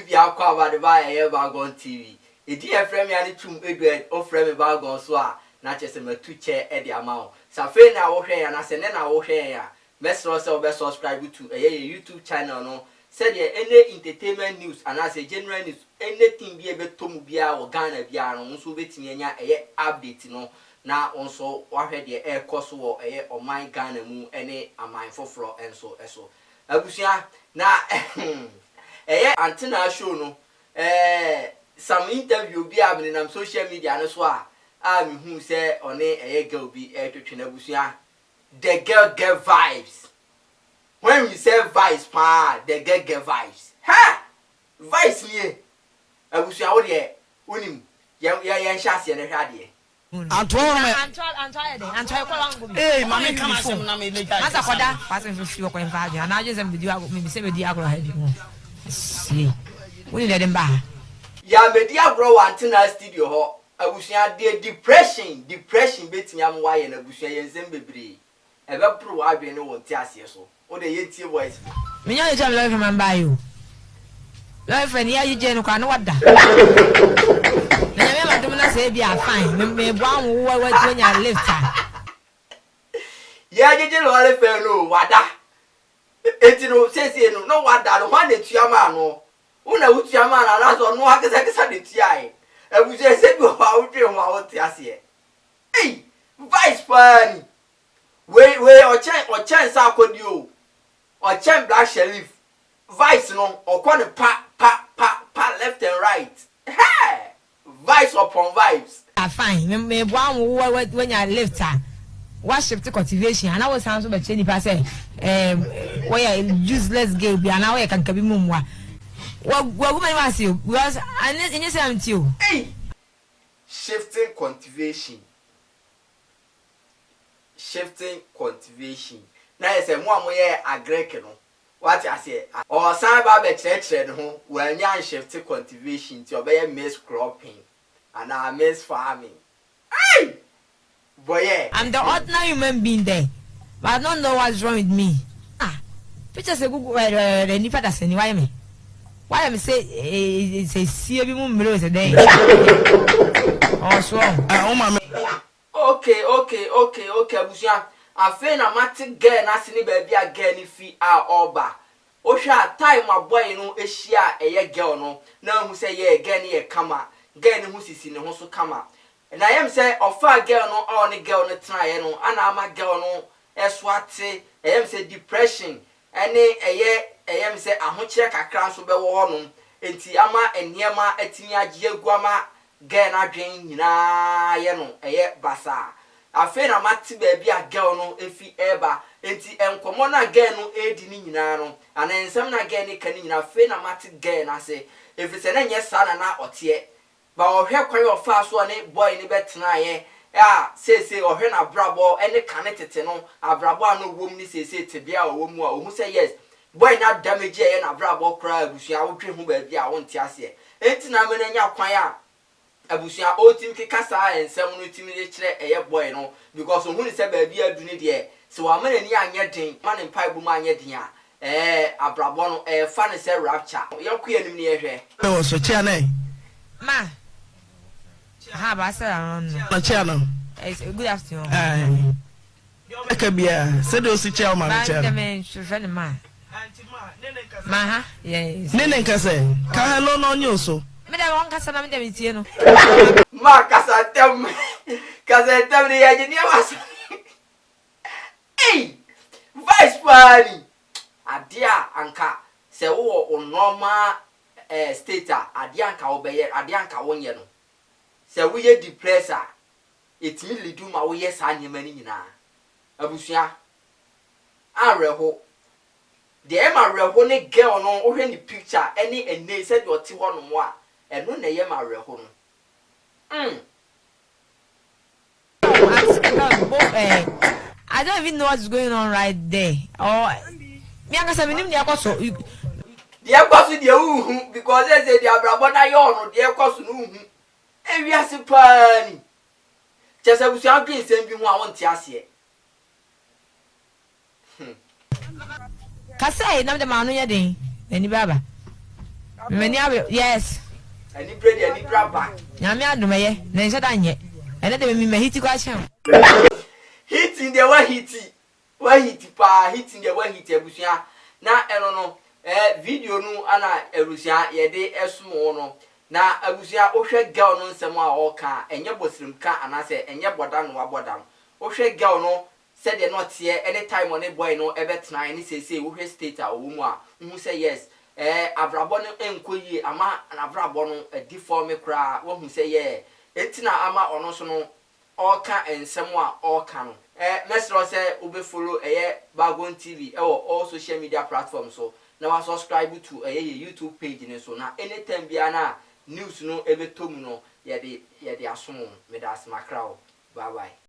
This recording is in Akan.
bi akwa ba de ba ye Bargon TV. Edi e frame ya ni tum Edward o frame Bargon so a na chese matu che e de ama o. Sa fe na wo hwe ya na se ne na wo hwe ya. Mesro se obe subscribe to YouTube channel no. Said any entertainment news and as a general news anything be able to bia or Ghana bia no so betimi anya update no na onso wahwe de air course wo o my Ghana mu any amine foforo enso eso abusia na antenna show no some interview bi am na social media no so a me hu say one girl bi twetwe na abusia the girl get vibes. When we say vice pa, they get vibes. Ha! Vice ni. Abusia wo de unim. Ya nshase na hwa de. Antwa ko lango bi. Eh, mama kama asem na me leja. Asa koda, pass me fi ko enfa bi. Na je sem video ago me se me di agro ha bi mo. Si. Woni de dem ba. Ya me di agro wantina studio ho. Abusia de depression betimi am wa ye na abusia ye nsem bebre. Ebe pro adwe ne wo ti ase so. O de yetie voice. Me nya je life man ba you. Life ni ya je no kwa no wada. Na me ma dum na say bia fine. Me bo am wo nya lift. Ya je lo ale fe no wada. Enti no sese no wada no hwan de tuama no. Una utuama na so no akesa de tuai. Ebu se bi wa utwe ho a wote ase. Hey, vice pani. We o chen sa akodi o. O chen black sheriff. Vice no okọ ne pa left and right. Hey! Vice upon vibes. Fine. Me bo am wo when you lift her. What shift cultivation? And I was sound so be cheni pa say where useless girl bi and where can kabi mumwa. What woman was you? Because unless in say am you. Hey! Shifting cultivation. Na ese mo amoye agrek no. What I say? Or san ba be chere no when yan shifting cultivation ti obey maize cropping and maize farming. Hey! Boy, yeah. I'm the ordinary human being there. But I don't know what's wrong with me. Pictures a Google the nipa that's anyway me. Why am say it's a see every moment is a day. Oh, so okay, Abusia. I feel na matic girl na sini baby a girl ni fi a oba. O hwa time my boy no ehia eye girl no. Na hu say ye girl ni e kama. Girl ni hu sisi ni hu so kama. And I am say ofa girl no all ni girl no try no. Ana ama girl no eswate. I am say depression. Ene eye am say ahokyere kakra so be wo ho no. Enti ama eniema atimi agye aguama girl na dwen nyina ye no eye basa. Afe na mati baby a girl no efi eba enti enkomo na girl no edi ni nyina no ana ensem na girl ni kan nyina afe na mati girl na se efi se na nye sa na otie ba ohwe kwan ofa so ne boy ni betena ye se ohwe na brabo ene kanetete no abrabo ano wom ni se tebia wom a ohu se yes boy na damage ye na brabo kra abusua wotwe hu baby a wonte ase enti na me na nya kwan a abusia otim kekasa ensem no timi de kire eye boy no because ohun ni se baby aduni de se wa mana ni anye den man mpai bu ma anye den a abrabo no fa ne se rapture yakuya nim ne yehwe o so chia na ma ha ba sa no chia no good afternoon eka bia se do si chia o ma chia na me shufre ne ma ma ha yes nene nkase ka hello no nyo so me da won kasa na me da mitie no ma kasa tem ni ya ni awas hey vice party adia anka se wo normal state adia anka wo beye adia anka wo nye no se wo ye depressor etimi lidu ma wo ye sa nyema ni nyina abusua areho de ma reho ne girl no wo hwe ni picture any ene se de oti ho no mo a eno na ye ma reho no I don't even know what's going on right there. Or me anga me nim dia kwaso dia kwaso dia uhu because they say dia brabo na yo no dia kwaso no uhu ewiase pani chese busu adwen sem bi hu a wonte ase Kasai na de ma no ye den ani baba Many yes. Any bread, any grabber. Yamia do me, then said I yet. And then me hit question. Hitting the way hitty. Why hitty pa, hitting the way hitty Busia. Na no. Video no ana erusia ye de esmo no. Na abusia ohwe girl no nsem a o ka enye bosrim ka anase enye boda no aboda no. Ohwe girl no said they not here anytime on a boy no ebetna any say ohwe state a wo mu a hu say yes. Abrabo no enkoyi ama na abrabo no adi for me kra wo hu say yeah. Etina ama ono so no all ka ensem a all ka no. Mesro say ube follow BARGONTV all social media platforms so now subscribe to YouTube page ne so na anytime bia na news no ebe tomu no ye de asom me das makrao bye bye.